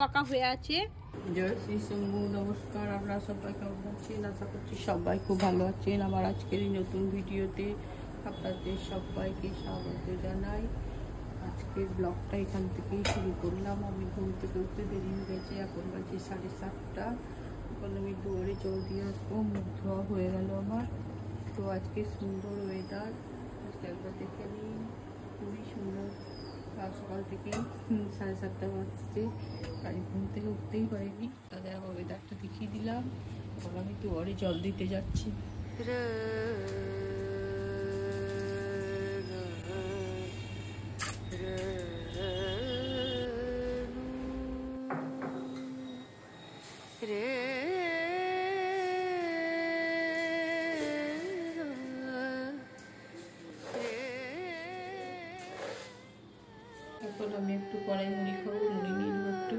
পাকা হয়ে আছে। জয় শ্রী শম্ভু, নমস্কার। আপনারা সবাই কেমন আছেন? আশা করছি সবাই খুব ভালো আছেন। আমার আজকের এই নতুন ভিডিওতে আপনাদের সবাইকে স্বাগত জানাই। আজকের ব্লগটা এখান থেকেই শুরু করলাম। আমি ঘুম থেকে উঠতে দেরি হয়ে গেছে, এখন বাজে 7:30। এখন আমি দুয়ারে জল দিয়ে আসবো, মুখ ধোয়া হয়ে গেল আমার। তো আজকে সুন্দর ওয়েদার, আজকে একবার দেখে নিই, খুবই সুন্দর। সকাল থেকেই 7:30 বাজছে, আর ঘুম থেকে উঠতেই পারিনি। তাদের আবার ওয়েদারটা দেখিয়ে দিলাম। এখন আমি দুয়ারে জল দিতে যাচ্ছি। এখন আমি একটু কড়াই মুড়ি খাবো, মুড়ি নিয়ে নেবো একটু।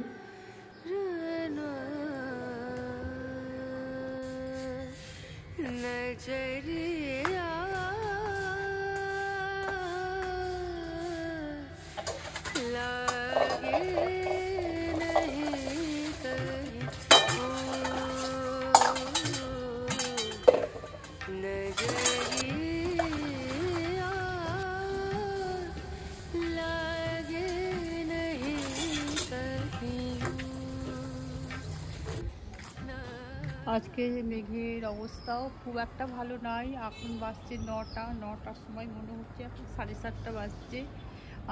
আজকে মেঘের অবস্থাও খুব একটা ভালো নয়। এখন বাজছে 9টার সময়, মনে হচ্ছে এখন 7:30 বাজছে।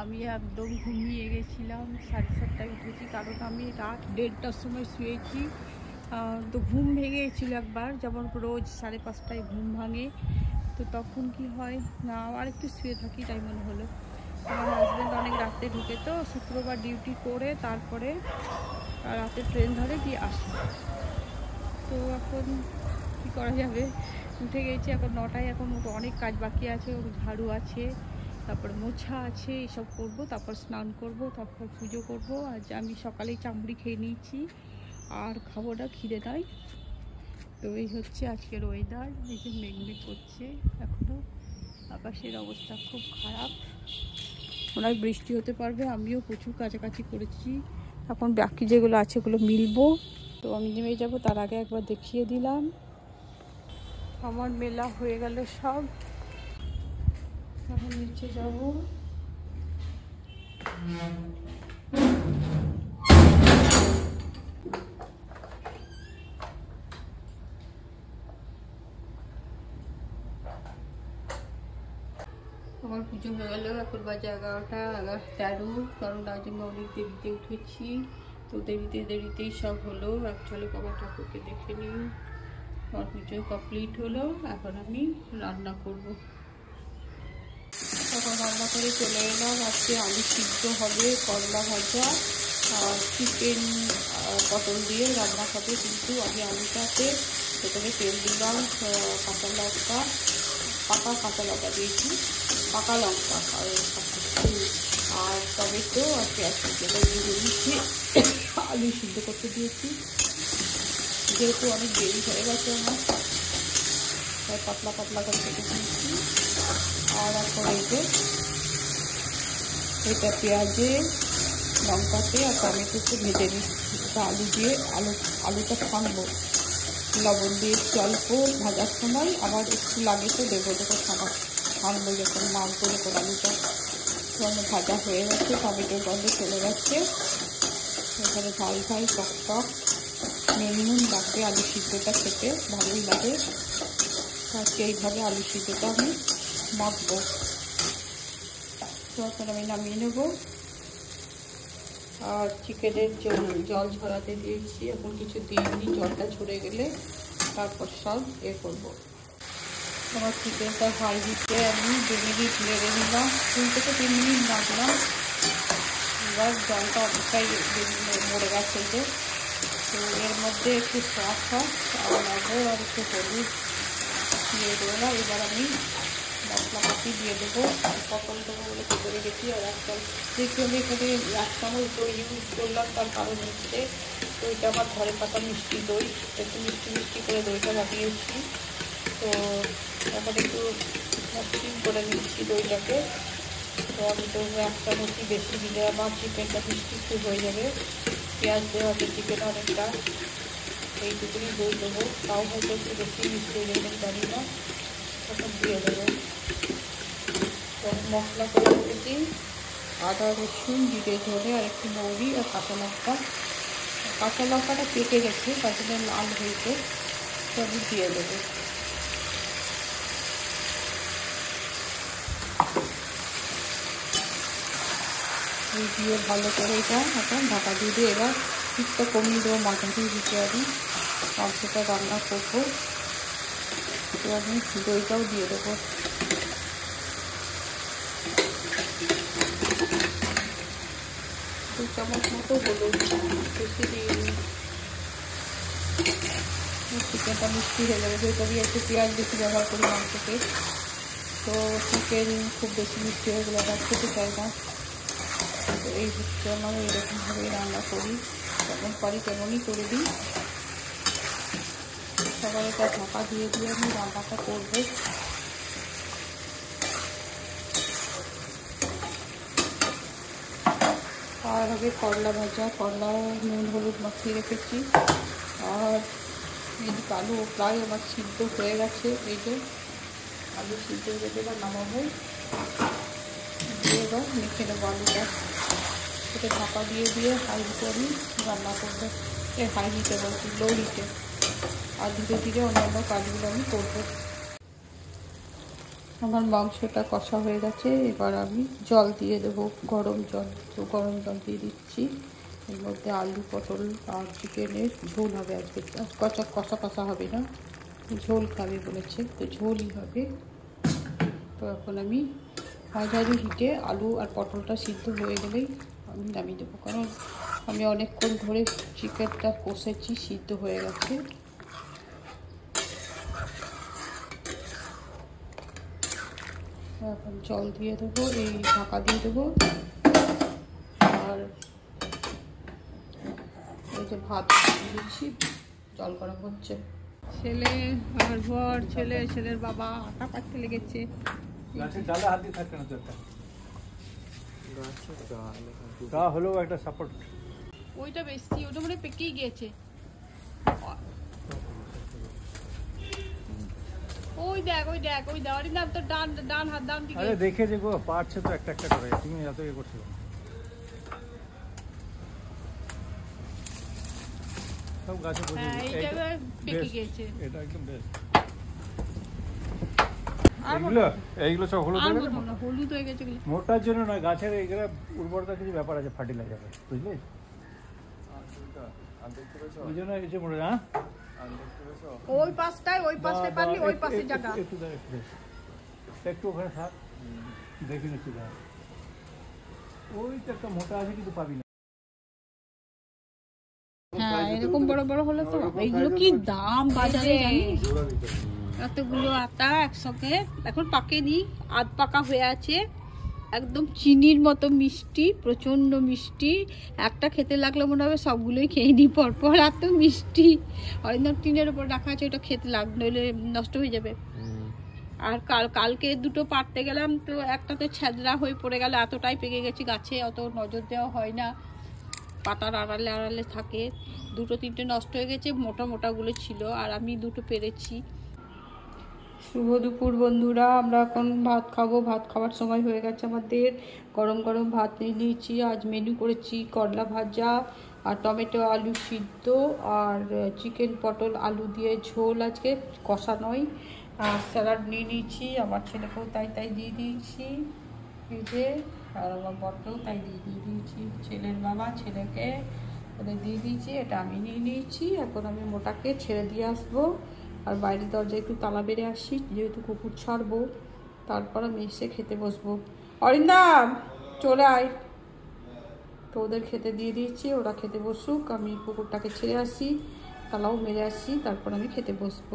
আমি একদম ঘুমিয়ে গেছিলাম, 7:30টায় উঠেছি, কারণ আমি রাত 1:30টার সময় শুয়েছি। তো ঘুম ভেঙে গেছিলো একবার, যেমন রোজ 5:30টায় ঘুম ভাঙে। তো তখন কি হয় না, আর একটু শুয়ে থাকি তাই মনে হলো। আমার হাজব্যান্ড অনেক রাতে ঢুকে, তো শুক্রবার ডিউটি করে তারপরে রাতে ট্রেন ধরে গিয়ে আসে। তো এখন কী করা যাবে, উঠে গেছি। এখন 9টায়, এখন অনেক কাজ বাকি আছে, ঝাড়ু আছে, তারপর মোছা আছে, এসব করব, তারপর স্নান করব, তারপর পুজো করব। আজ আমি সকালেই চামড়ি খেয়ে নিয়েছি, আর খাবো না, খিদে নাই। তো এই হচ্ছে আজকের ওয়েদার। এই যে মেঘ করছে, এখনও আকাশের অবস্থা খুব খারাপ, মনে হয় বৃষ্টি হতে পারবে। আমিও প্রচুর কাছাকাছি করেছি, এখন বাকি যেগুলো আছে ওগুলো মিলবো। তো আমি নেমে যাব, তার আগে একবার দেখিয়ে দিলাম। আমার মেলা হয়ে গেল সব, এখন নিচে যাব। আমার পুজো হয়ে গেল, এখন বাজে 11:13, কারণ আজ আমি অনেক দেরিতে উঠেছি। তো দেরিতেই সব হলো। অ্যাকচুয়ালি বাবা ঠাকুরকে দেখে নিই। আমার পুজো কমপ্লিট হলো, এখন আমি রান্না করব। এখন রান্না করে চলে এলাম। আজকে আলু সিদ্ধ হবে, করলা ভাজা আর চিকেন পটল দিয়ে রান্না হবে। কিন্তু আমি আলুটাতে সেখানে তেল দিলাম, কাঁচা লঙ্কা, পাকা কাঁচা লঙ্কা দিয়েছি, পাকা লঙ্কা আর টমেটো আর পেঁয়াজ কুচিটা দিয়ে দিয়েছি। আলু সিদ্ধ করতে দিয়েছি, যেহেতু অনেক দেরি হয়ে গেছে আমার, তাই পাতলা পাতলা করে কেটে দিয়েছি। আর এখন এটা পেঁয়াজে, লঙ্কাতে আর টমেটোতে ভেজে নিচ্ছি। আলু দিয়ে আলুটা ছানবো, লবণ দিয়ে অল্প ভাজার সময় আবার একটু লাগে তো দেবো, ছানবো যখন নাড়বো যখন আলুটা। তো আমার ভাজা হয়ে গেছে, টমেটোর গন্ধ চলে গেছে। এখানে ঝাল টক নুন লাগবে, আলু সিদ্ধটা খেতে ভালোই লাগে। আজকে এইভাবে আলু সিদ্ধটা আমি মাখবো। তো এখন আমি নামিয়ে নেব। আর চিকেনের জল ঝরাতে দিয়েছি, এখন কিছু দিইনি, জলটা ঝরে গেলে তারপর সব করবো। আমার চিকেনটা হাই হিটে আমি 2 মিনিট নেড়ে নিলাম, 2 থেকে 3 মিনিট নাড়লাম। এবার জলটা অনেকটাই মরে গেছে যে। তো এর মধ্যে একটু সস আর লবণ আর একটু হলুদ দিয়ে দিলাম। এবার আমি মশলাপাতি দিয়ে দেবো, পটল দেবো বলে কেটে রেখেছি। আর যেহেতু আমি এখানে 1 চামচ দই ইউজ করলাম, তার কারণ হচ্ছে দইটা আমার ঘরে পাতা মিষ্টি দই, একটু মিষ্টি করে দইটা বানিয়েছি। তো এখন একটু মসৃণ করে নিচ্ছি দইটাকে। তো আমি তো 1 চামচই বেশি দিলে আমার চিকেনটা মিষ্টি হয়ে যাবে। পেঁয়াজ দেওয়া আছে চিকেন অনেকটা, এইটুকুনি দই দেবো, তাও হয়তো একটু বেশি মিষ্টি হয়ে যাবে জানি না, তখন দিয়ে দেবো। মশলা করে রেখেছি আদা রসুন জিরে ধরে আর একটু মৌরি আর কাঁচা লঙ্কা। কাঁচা লঙ্কাটা পেকে গেছে তার জন্য লাল হয়েছে, সবই দিয়ে দেবো। দিয়ে ভালো করে এটা এখন ঢাকা দিয়ে দিয়ে এবার ঠিকটা কমিয়ে দেবো, মাটনটি দিতে আমি মাংসটা রান্না করবো। এবার আমি দইটাও দিয়ে দেবো। 2 চামচ মতো হলুদ, বেশি দিইনি, চিকেনটা মিষ্টি হয়ে যাবে, যেহেতু আমি একটু পেঁয়াজ বেশি ব্যবহার করি মাংসতে, তো চিকেন খুব বেশি মিষ্টি হয়ে গেলে আবার খেতে চাই না। তো এই জন্য আমি এরকমভাবেই রান্না করি, যেমন পারি তেমনই করে দিই। সবার এটা ঢাকা দিয়ে দিয়ে আমি রান্নাটা করবো। আর হবে করলা ভাজা, করলা নুন হলুদ মাখিয়ে রেখেছি। আর এদিকে আলু প্রায় আমার সিদ্ধ হয়ে গেছে, এই যে আলু সিদ্ধ হয়ে গেছে, এবার নামাবো, দিয়ে এবার মেখে নেবো আলুটা। সেটা ঢাকা দিয়ে দিয়ে হাই হিটে আমি রান্না করবো, হাই হিটে বলছি লো হিটে, আর ধীরে ধীরে অন্যান্য কাজগুলো আমি করবো। আমার মাংসটা কষা হয়ে গেছে, এবার আমি জল দিয়ে দেবো, গরম জল। তো গরম জল দিয়ে দিচ্ছি, এর মধ্যে আলু পটল আর চিকেনের ঝোল হবে আজকে, কষা কষা কষা হবে না, ঝোল খাবে বলেছে, তো ঝোলই হবে। তো এখন আমি মাঝারি হিটে আলু আর পটলটা সিদ্ধ হয়ে গেলেই আমি নামিয়ে দেবো, কারণ আমি অনেকক্ষণ ধরে চিকেনটা কষেছি, সিদ্ধ হয়ে গেছে। এখন জল দিয়ে দেবো, এই ঢাকা দিয়ে দেবো। আর এই যে ভাত দিচ্ছি, জল গরম হচ্ছে। ছেলে আর বর, ছেলের বাবা আটা পাড়তে লেগেছে। একটা সাপোর্ট, ওইটা বেশি, ওটা মানে পেকেই গিয়েছে। ওই দেখ ওই দেওয়ারি নাম তো ডান হাত ডান দিকে। আরে দেখে যে গো পারছে তো একটা একটা করে, তুমি এত ইয়ে করছো। সব গাছে বুঝে এই জায়গায় পেকে গিয়েছে, এটা একদম বেস্ট। এইগুলো সব হলুদ হয়ে গেছে, হলুদ হয়ে গেছে। মোটার জন্য নয়, গাছের এইগুলো উর্বরতা কিছু ব্যাপার আছে, ফার্টিলাইজার, বুঝলি? ওই জন্য এই যে মোটা। হ্যাঁ, ওই পাশটায় পারলি ওই পাশে জায়গা একটু ওখানে থাক, দেখি না কি দাঁড়া, ওই তো একটা মোটা আছে কিন্তু পাবি না। হ্যাঁ, এরকম বড় বড় হলে তো। এইগুলো কি দাম বাজারে জানিস, এতগুলো আটা একসঙ্গে এখন পাকেনি, আধ পাকা হয়ে আছে, একদম চিনির মতো মিষ্টি, প্রচন্ড মিষ্টি। একটা খেতে লাগলে মনে হবে সবগুলোই খেয়ে নিই পরপর, এত মিষ্টি। অরিন্দম টিনের উপর রাখা আছে, ওটা খেতে নইলে নষ্ট হয়ে যাবে। আর কালকে দুটো পাড়তে গেলাম, তো একটা তো ছেঁদরা হয়ে পড়ে গেল, এতটাই পেকে গেছে, গাছে অত নজর দেওয়া হয় না, পাতার আড়ালে আড়ালে থাকে, দুটো তিনটে নষ্ট হয়ে গেছে, মোটা মোটাগুলো ছিল, আর আমি দুটো পেরেছি। শুভ দুপুর বন্ধুরা, আমরা এখন ভাত খাবো, ভাত খাওয়ার সময় হয়ে গেছে আমাদের। গরম গরম ভাত নিয়ে নিয়েছি, আজ মেনু করেছি করলা ভাজা আর টমেটো আলু সিদ্ধ আর চিকেন পটল আলু দিয়ে ঝোল, আজকে কষা নয়। আর স্যালাড নিয়ে নিয়েছি, আমার ছেলেকেও তাই দিয়ে দিয়েছি, এই যে, আর আমার বরকেও তাই দিয়ে দিয়েছি, ছেলের বাবা ছেলেকে ওদের দিয়ে দিয়েছি, এটা আমি নিয়ে নিয়েছি। এখন আমি মোটাকে ছেড়ে দিয়ে আসবো, আর বাইরের দরজায় একটু তালা বেড়ে আসি, যেহেতু কুকুর ছাড়বো, তারপর আমি এসে খেতে বসবো। অরিন্দম চলে আয়, তো ওদের খেতে দিয়ে দিয়েছি, ওরা খেতে বসুক, আমি কুকুরটাকে ছেড়ে আসি, তালাও মেরে আসি, তারপর আমি খেতে বসবো।